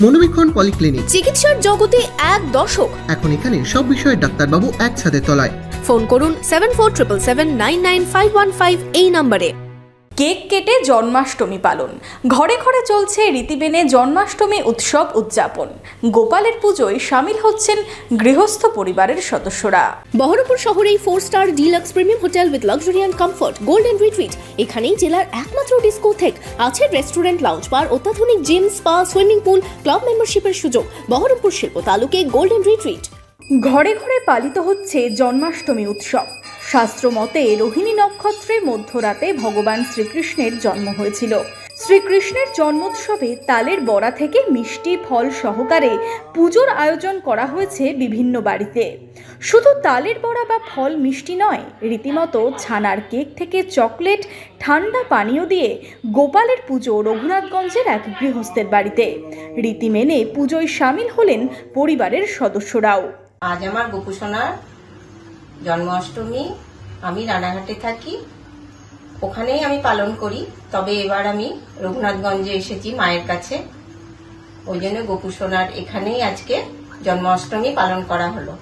মনোবীক্ষণ polyclinic, চিকিৎসার জগতে এক দশক। এখন এখানে সব বিষয়ে ডাক্তারবাবু এক ছাদের তলায়। ফোন করুন 7477799515 এই নম্বরে। কেক কেটে জন্মাষ্টমী পালন। ঘরে ঘরে চলছে রীতি মেনে জন্মাষ্টমী উৎসব উদযাপন। গোপালের পুজোয় সামিল হচ্ছেন গৃহস্থ পরিবারের সদস্যরা। বহরমপুর শহরেই 4 star deluxe premium hotel with luxury and comfort golden retreat. এখানেই জেলার একমাত্র ডিস্কোথেক, আছে রেস্টুরেন্ট, লাউঞ্জ বার, অত্যাধুনিক gym, spa, swimming pool, club মেম্বারশিপের সুযোগ। বহরমপুর শিল্প তালুকে গোল্ডেন রিট্রিট। ঘরে ঘরে পালিত হচ্ছে জন্মাষ্টমী উৎসব। শাস্ত্র মতে রোহিণী নক্ষত্রে মধ্যরাতে ভগবান শ্রীকৃষ্ণের জন্ম হয়েছিল। শ্রীকৃষ্ণের জন্মোৎসবে তালের বড়া থেকে মিষ্টি ফল সহকারে পুজোর আয়োজন করা হয়েছে বিভিন্ন বাড়িতে। শুধু তালের বড়া বা ফল মিষ্টি নয়, রীতিমতো ছানার কেক থেকে চকলেট, ঠান্ডা পানীয় দিয়ে গোপালের পুজো রঘুনাথগঞ্জের এক গৃহস্থের বাড়িতে। রীতি মেনে পুজোয় সামিল হলেন পরিবারের সদস্যরাও। আজ আমার গোপুসোনার জন্মাষ্টমী। আমি রানাঘাটে থাকি, ওখানেই আমি পালন করি। তবে এবার আমি রঘুনাথগঞ্জে এসেছি মায়ের কাছে, ওই জন্য গোপুসোনার এখানেই আজকে জন্মাষ্টমী পালন করা হলো।